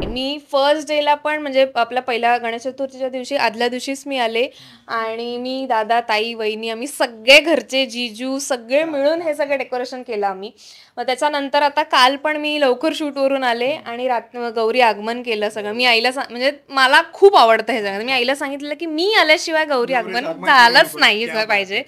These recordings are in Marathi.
मी फर्स्ट डेला पण म्हणजे आपला पहिला गणेश चतुर्थीच्या दिवशी आदल्या दिवशीच मी आले आणि मी दादा ताई वहिनी आम्ही सगळे घरचे जीजू सगळे मिळून हे सगळं डेकोरेशन केलं आम्ही. मग त्याच्यानंतर आता काल पण मी लवकर शूटवरून आले आणि गौरी आगमन केलं सगळं. मी आईला म्हणजे मला खूप आवडतं हे सगळं. मी आईला सांगितलं की मी आल्याशिवाय गौरी आगमन झालंच नाही पाहिजे.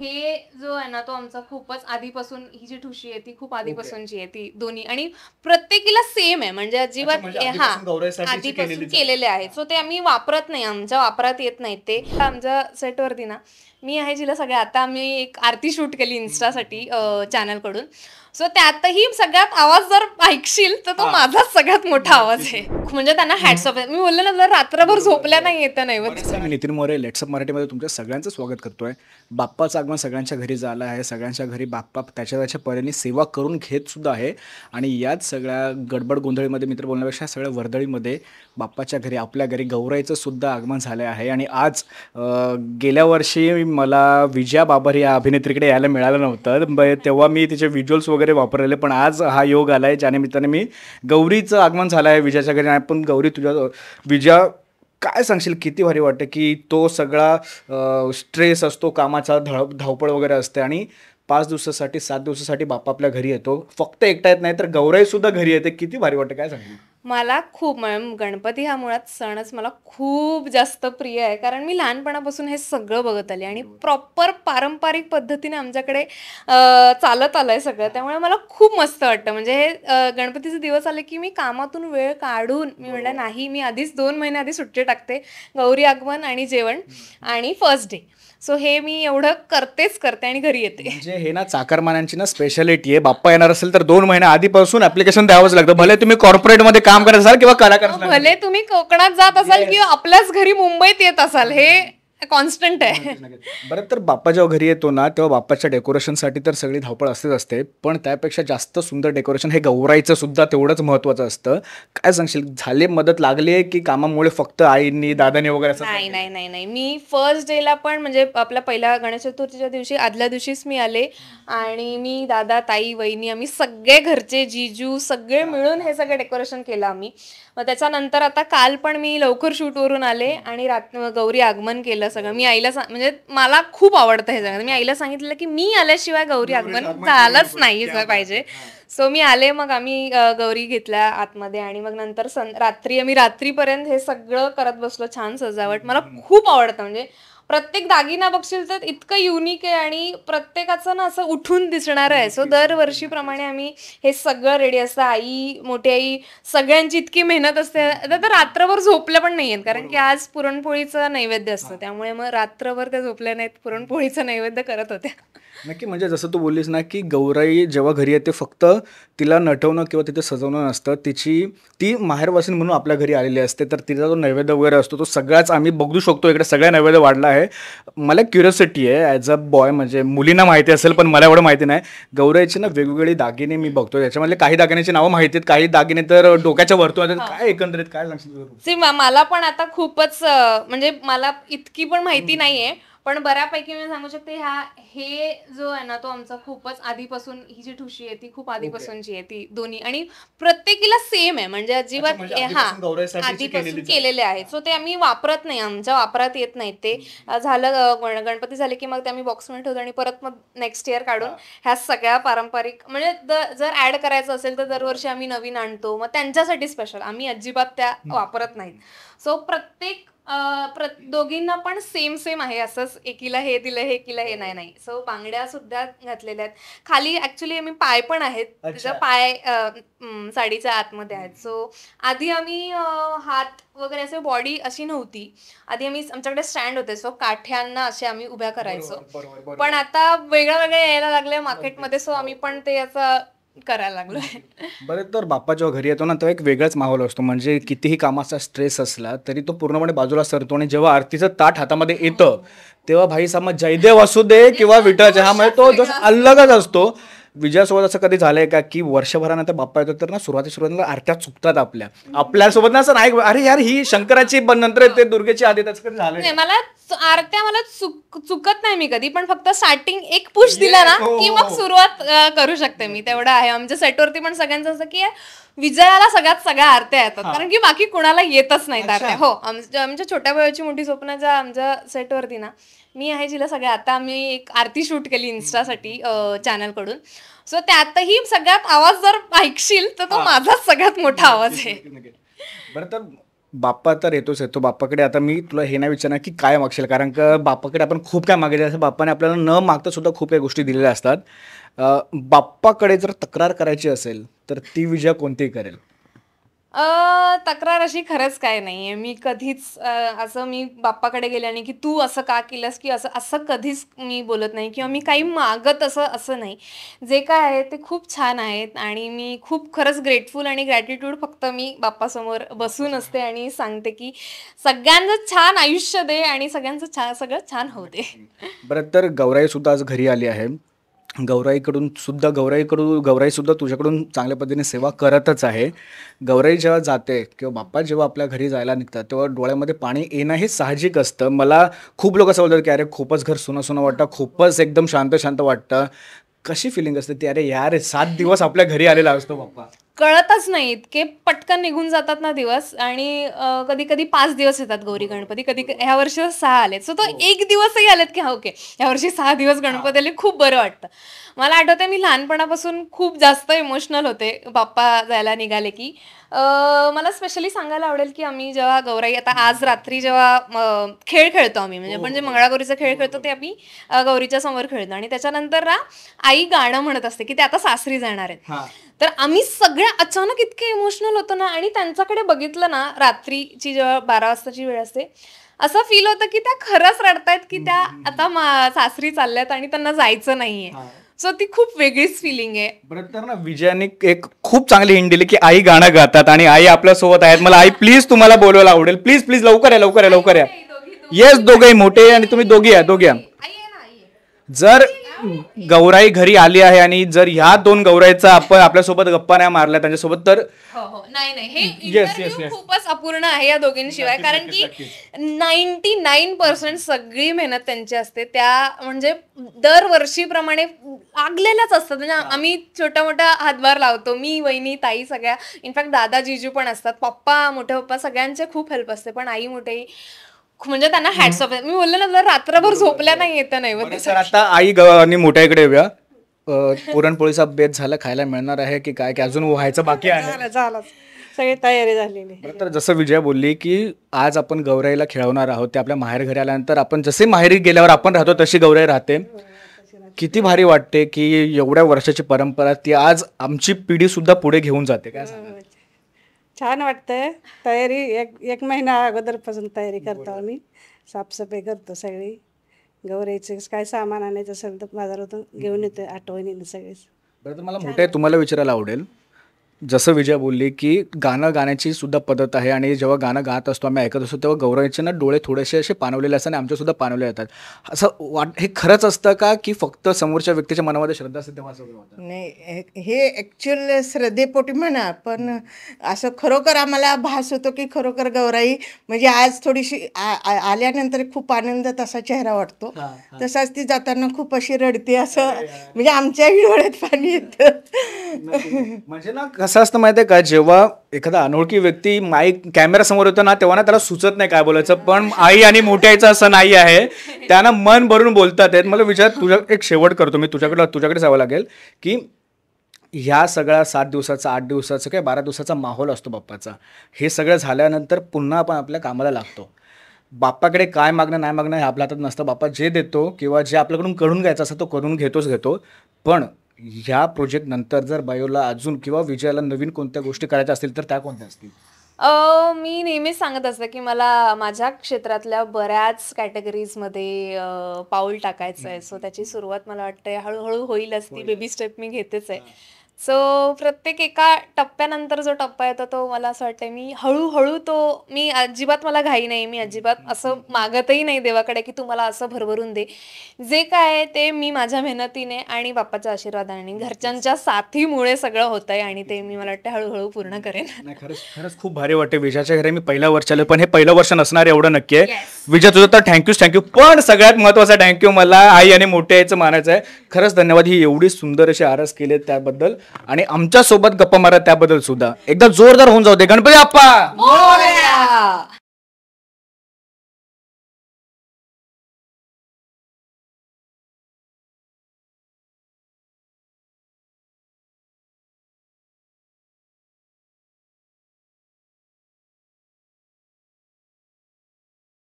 हे जो आहे ना तो आमचा खूपच आधीपासून ही जी ठुशी आहे ती खूप आधीपासूनची आहे ती दोन्ही आणि प्रत्येकीला सेम आहे म्हणजे अजिबात आधीपासून केलेले आहेत. सो ते आम्ही वापरत नाही, आमच्या वापरात येत नाहीत ते. आमच्या सेटवरती ना मी आहे जिला सगळ्या आता आम्ही एक आरती शूट केली इन्स्टासाठी चॅनलकडून. सो त्यातही सगळ्यात आवाज जर ऐकशील तर तो माझाच सगळ्यात मोठा आवाज आहे. म्हणजे त्यांना हॅट्स ऑफ आहे. मी बोलले ना जर रात्रभर झोपल्या नाही येत नाही. मी नितीन मोरे लेट्सअप मराठीमध्ये तुमच्या सगळ्यांचं स्वागत करतोय. बाप्पाचं आगमन सगळ्यांच्या घरी झालं आहे. सगळ्यांच्या घरी बाप्पा त्याच्या परीने सेवा करून घेत सुद्धा आहे आणि याच सगळ्या गडबड गोंधळीमध्ये मित्र बोलण्यापेक्षा सगळ्या वर्दळीमध्ये बाप्पाच्या घरी आपल्या घरी गौराईचं सुद्धा आगमन झालं आहे. आणि आज गेल्या वर्षी मला विजया बाबर या अभिनेत्रीकडे यायला मिळालं नव्हतं, तेव्हा मी तिचे व्हिज्युअल्स वगैरे वापरलेले, पण आज हा योग आला आहे ज्या निमित्ताने मी गौरीचं आगमन झालं आहे विजयाच्या घरी. पण गौरी तुझ्या विजया काय सांगशील, किती भारी वाटतं की तो सगळा स्ट्रेस असतो कामाचा, धावपळ वगैरे असते आणि 5 दिवसासाठी 7 दिवसासाठी बाप्पा आपल्या घरी येतो, फक्त एकटा येत नाही तर गौराई सुद्धा घरी येते. किती भारी वाटतं, काय सांगशील? मला खूप गणपती हा मुळात सणच मला खूप जास्त प्रिय आहे कारण मी लहानपणापासून हे सगळं बघत आले आणि प्रॉपर पारंपरिक पद्धतीने आमच्याकडे चालत आलंय सगळं. त्यामुळे मला खूप मस्त वाटतं. म्हणजे हे गणपतीचे दिवस आले की मी कामातून वेळ काढून मी म्हटलं नाही, मी आधीच 2 महिने आधी सुट्टी टाकते, गौरी आगमन आणि जेवण आणि फर्स्ट डे. सो हे मी एवढं करते आणि घरी येते. म्हणजे हे ना चाकरमान्यांची ना स्पेशालिटी आहे. बाप्पा येणार असेल तर 2 महिने आधीपासून ऍप्लिकेशन द्यावंच लागतं. भले तुम्ही कॉर्पोरेटमध्ये काम करत असाल किंवा कलाकार, भले तुम्ही कोकणात जात असाल किंवा आपल्याच घरी मुंबईत येत असाल, हे कॉन्स्टंट आहे. बरं, तर बाप्पा जेव्हा घरी येतो ना तेव्हा बाप्पाच्या डेकोरेशनसाठी तर सगळी धावपळ असते, पण त्यापेक्षा जास्त सुंदर डेकोरेशन हे गौराईचं सुद्धा तेवढंच महत्त्वाचं असतं. काय सांगशील, झाले मदत लागली आहे की कामामुळे फक्त आईनी दादानी वगैरे असं? नाही, मी फर्स्ट डेला पण म्हणजे आपला पहिला गणेश चतुर्थीच्या दिवशी आदल्या दिवशीच मी आले आणि मी दादा ताई वहिनी आम्ही सगळे घरचे जीजू सगळे मिळून हे सगळं डेकोरेशन केलं आम्ही. मग त्याच्यानंतर आता काल पण मी लवकर शूटवरून आले आणि गौरी आगमन केलं सगळं. मी आईला म्हणजे मला खूप आवडतं हे सगळं. मी आईला सांगितलं की मी आल्याशिवाय गौरी आगमन झालंच नाही पाहिजे. सो मी आले, मग आम्ही गौरी घेतल्या आतमध्ये आणि मग नंतर रात्रीपर्यंत हे सगळं करत बसलो, छान सजावट. मला खूप आवडतं. म्हणजे प्रत्येक दागिना बघशील तर इतकं युनिक आहे आणि प्रत्येकाचं ना असं उठून दिसणार आहे. सो दरवर्षीप्रमाणे आम्ही हे सगळं रेडी असतं. आई, मोठी आई सगळ्यांची इतकी मेहनत असते. तर रात्रभर झोपल्या पण नाही आहेत कारण की आज पुरणपोळीचं नैवेद्य असतं, त्यामुळे मग रात्रभर त्या झोपल्या नाहीत, पुरणपोळीचं नैवेद्य करत होत्या. नक्की. म्हणजे जसं तू बोललीस ना की गौराई जेव्हा घरी येते फक्त तिला नटवणं किंवा तिथे सजवणं नसतं, ती माहेरवासीन म्हणून आपल्या घरी आलेली असते, तर तिचा जो नैवेद्य वगैरे असतो तो सगळ्याच आम्ही बघू शकतो. इकडे सगळ्या नैवेद्य वाढला आहे. मला क्युरिओसिटी आहे ॲज अ बॉय, म्हणजे मुलींना माहिती असेल पण मला एवढं माहिती नाही. गौराईची ना वेगवेगळी दागिने मी बघतो, त्याच्यामधले काही दागिन्याची नावं माहिती आहेत, काही दागिने तर डोक्याच्या वरतून आहेत. काय एकंदरीत काय सांगशील? मला पण आता खूपच म्हणजे मला इतकी पण माहिती नाहीये, पण बऱ्यापैकी मी सांगू शकते हे जो आहे ना तो आमचा खूपच आधीपासून ही जी ठुशी आहे ती खूप आधीपासूनची आहे ती दोन्ही आणि प्रत्येकीला सेम आहे म्हणजे अजिबात आधीपासून केलेले आहेत. सो ते आम्ही वापरत नाही, आमच्या वापरात येत नाहीत ते. झालं गणपती झाले की मग ते आम्ही बॉक्समध्ये ठेवतो आणि परत मग नेक्स्ट इयर काढून ह्या सगळ्या पारंपरिक म्हणजे जर ऍड करायचं असेल तर दरवर्षी आम्ही नवीन आणतो, मग त्यांच्यासाठी स्पेशल आम्ही अजिबात त्या वापरत नाहीत. सो प्रत्येक दोघींना पण सेम आहे, असंच एकीला हे दिलं हे एकीला हे नाही. सो बांगड्या सुद्धा घातलेल्या आहेत. खाली ऍक्च्युली आम्ही पाय पण आहेत, तिचा पाय साडीच्या आतमध्ये आहेत. सो आधी आम्ही हात वगैरे असे बॉडी अशी नव्हती, आधी आमच्याकडे स्टँड होते, सो काठ्यांना असे आम्ही उभ्या करायचो. पण आता वेगळं यायला लागले मार्केटमध्ये, सो आम्ही पण ते असं करायला लागलोय. बरं, तर बाप्पा जेव्हा घरी येतो ना तेव्हा एक वेगळाच माहोल असतो. म्हणजे कितीही कामाचा स्ट्रेस असला तरी तो पूर्णपणे बाजूला सरतो आणि जेव्हा आरतीचं ताट हातामध्ये येतं तेव्हा भाई समाज जयदेव असू दे किंवा विठ्ठलाच्या, हा म्हणजे तो जसं अलगच असतो. विजयासोबत असं कधी झालंय का की वर्षभरानंतर बाप्पा येतो तर ना सुरुवातीला आरत्या चुकतात आपल्यासोबत ना असं नाही, अरे यार ही शंकराची नंतर येते दुर्गेची आधी, त्याचं कधी झालंय? नाही, आरत्या मला चुकत नाही मी कधी, पण फक्त स्टार्टिंग एक पुश दिला ना की मग सुरुवात करू शकते मी, तेवढं आहे. आमच्या सेटवरती पण सगळ्यांचं असं की विजयाला सगळ्या आरत्या येतात, कारण की बाकी कुणाला येतच नाहीत आरत्या. हो, आमच्या छोट्या भावाची मोठी स्वप्नाच्या आमच्या सेटवरती ना मी आहे जिला सगळ्या, आता आम्ही एक आरती शूट केली इन्स्टासाठी चॅनल कडून, सो त्यातही सगळ्यात आवाज जर ऐकशील तर तो माझाच सगळ्यात मोठा आवाज आहे. बरं, तर बाप्पा तर येतो बाप्पाकडे. आता मी तुला हे नाही विचारणार की काय मागशील, कारण का बाप्पाकडे आपण खूप काय मागितलं असं, बाप्पाने आपल्याला न मागता सुद्धा खूप काही गोष्टी दिलेल्या असतात. बाप्पाकडे जर तक्रार करायची असेल तर ती विजया कोणती करेल? तक्रार अशी खरंच काय नाहीये. मी कधीच असं मी बाप्पाकडे गेले आणि की तू असं का केलंस की असं असं कधीच मी बोलत नाही किंवा मी काही मागत असं नाही. जे काय आहे ते खूप छान आहेत आणि मी खूप खरंच ग्रेटफुल आणि ग्रॅटिट्यूड फक्त मी बाप्पासमोर बसून असते आणि सांगते की सगळ्यांचं छान आयुष्य दे आणि सगळ्यांचं सगळं छान होऊ दे. बरं, तर गौराई सुद्धा आज घरी आली आहे. गौराई सुद्धा तुझ्याकडून चांगल्या पद्धतीने सेवा करतच आहे. गौराई जेव्हा जाते किंवा बाप्पा जेव्हा आपल्या घरी जायला निघतात तेव्हा डोळ्यामध्ये पाणी येणं हे साहजिक असतं. मला खूप लोक असं बोलतात की अरे खूपच घर सुनं वाटतं, खूपच एकदम शांत वाटतं. कशी फिलिंग असते ती, अरे यार 7 दिवस आपल्या घरी आलेला असतो बाप्पा? कळतच नाही, इतके पटकन निघून जातात ना दिवस. आणि कधी कधी 5 दिवस येतात गौरी गणपती, कधी ह्या वर्षी 6 आलेत. सो तो एक दिवसही आलेत की ओके ह्या वर्षी 6 दिवस गणपती आले, खूप बरं वाटतं. मला आठवते मी लहानपणापासून खूप जास्त इमोशनल होते बाप्पा जायला निघाले की. मला स्पेशली सांगायला आवडेल की आम्ही जेव्हा गौराई, आता आज रात्री जेव्हा खेळ खेळतो आम्ही, म्हणजे मंगळागौरीचा खेळ खेळतो ते आम्ही गौरीच्या समोर खेळतो आणि त्याच्यानंतर ना आई गाणं म्हणत असते की ते आता सासरी जाणार आहेत. तर आम्ही सगळ्या अचानक इतके इमोशनल होतो ना, आणि त्यांच्याकडे बघितलं ना रात्रीची जेव्हा 12 वाजताची वेळ असते, असं फील होतं की त्या खरंच रडतायत की त्या आता सासरी चालल्यात आणि त्यांना जायचं नाहीये. सो ती खूप वेगळीच फिलिंग आहे. बरं, तर ना विजयाने एक खूप चांगली हिंट दिली की आई गाणं गातात आणि आई आपल्या सोबत आहेत. मला आई प्लीज तुम्हाला बोलवायला आवडेल, प्लीज लवकर या. येस, दोघेही मोठे आणि तुम्ही दोघी या. जर गौराई घरी आली आहे आणि जर ह्या 2 गौराईचा आपण आपल्यासोबत गप्पा नाही मारल्या त्यांच्यासोबत, तर नाही हे इंटरव्ह्यू खूपच अपूर्ण आहे या दोघींशिवाय, कारण की 99% सगळी मेहनत त्यांची असते. त्या म्हणजे दरवर्षीप्रमाणे लागलेल्याच असतात. म्हणजे आम्ही छोटा मोठा हातभार लावतो, मी, वहिनी, ताई, सगळ्या. इनफॅक्ट दादा जीजू पण असतात, मोठे पप्पा सगळ्यांचे खूप हेल्प असते. पण आई मोठे म्हणजे त्यांना हॅट्स ऑफ. मी बोलले ना रात्रभर झोपल्या नाही येतं नाही. तर आता आई आणि मोठ्याकडे येऊया. पुरणपोळीचा बेत झाला, खायला मिळणार आहे की काय, की अजून व्हायचं बाकी आहे? झालं, सगळी तयारी झालेली. तर जसं विजया बोलली की आज आपण गौराईला खेळवणार आहोत, ते आपल्या माहेर घरी आल्यानंतर आपण जसे माहेरी गेल्यावर आपण राहतो तशी गौराई राहते. किती भारी वाटते की एवढ्या वर्षाची परंपरा ती आज आमची पिढी सुद्धा पुढे घेऊन जाते. काय सांगा? छान वाटतंय. तयारी एक महिना अगोदरपासून तयारी करतो आम्ही, साफसफाई करतो सगळी. गौराईचं काय सामान आणायचं असेल तर बाजारातून घेऊन येतो आठवणीने सगळेच. बरं, तर मला मोठे तुम्हाला विचारायला आवडेल, जसं विजया बोलली की गाणं गाण्याची सुद्धा पद्धत आहे आणि जेव्हा गाणं गात असतो आम्ही ऐकत असतो तेव्हा गौराईचे ना डोळे थोडेसे असे पाणवलेले असतात आणि आमच्यासुद्धा पाणवले जातात. असं हे खरंच असतं का की फक्त समोरच्या व्यक्तीच्या मनामध्ये श्रद्धा असते तेव्हा असं होतं? नाही, हे ॲक्च्युअल श्रद्धेपोटी म्हणा, पण असं खरोखर आम्हाला भास होतो की खरोखर गौराई म्हणजे आज थोडीशी आल्यानंतर खूप आनंदात असा चेहरा वाटतो. तसाच ती जाताना खूप अशी रडते, असं म्हणजे आमच्याही डोळ्यात पाणी येतं. म्हणजे ना कसं असतं माहिती आहे का, जेव्हा एखादा अनोळखी व्यक्ती माईक कॅमेरा समोर येतो ना तेव्हा ना त्याला सुचत नाही काय बोलायचं, पण आई आणि मोठ्या आईचं असं नाही आहे, त्यांना मन भरून बोलतात आहेत. मला तुझ्या एक शेवट करतो मी, तुझ्याकडे जावं लागेल की ह्या सगळ्या 7 दिवसाचा 8 दिवसाचा काय 12 दिवसाचा माहोल असतो बाप्पाचा, हे सगळं झाल्यानंतर पुन्हा आपण आपल्या कामाला लागतो. बाप्पाकडे काय मागणं नाही मागणं हे आपल्या हातात नसतं. बाप्पा जे देतो किंवा जे आपल्याकडून करून घ्यायचं असतं तो करून घेतो. पण ह्या प्रोजेक्ट नंतर जर बायोला अजून किंवा विजयाला नवीन कोणत्या गोष्टी करायच्या असतील तर त्या कोणत्या असतील? मी नेहमीच सांगत असते की मला माझ्या क्षेत्रातल्या बऱ्याच कॅटेगरीजमध्ये पाऊल टाकायचं आहे. सो त्याची सुरुवात मला वाटते हळूहळू होईलच, ती बेबी स्टेप मी घेतेच आहे. सो प्रत्येक एका टप्प्यानंतर जो टप्पा येतो तो मला असं वाटतं मी हळूहळू मी अजिबात मला घाई नाही, मी अजिबात असं मागतही नाही देवाकडे की तू मला असं भरभरून दे. जे काय आहे ते मी माझ्या मेहनतीने आणि बाप्पाच्या आशीर्वादाने घरच्यांच्या साथीमुळे सगळं होतंय आणि ते मी मला वाटतं हळूहळू पूर्ण करेन. नाही, खरंच खूप भारी वाटते. विजाच्या घरी मी पहिल्या वर्ष आलो, पण हे पहिलं वर्ष नसणार एवढं नक्की आहे. विजय तुझं तर थँक्यू. पण सगळ्यात महत्वाचा थँक्यू मला आई आणि मोठ्या आईचं मानायचं आहे. खरंच धन्यवाद, ही एवढी सुंदर अशी आरस केली त्याबद्दल आणि आमच्या सोबत गप्पा मारत त्याबद्दल सुद्धा. एकदा जोरदार होऊन जाऊ दे गणपती बाप्पा.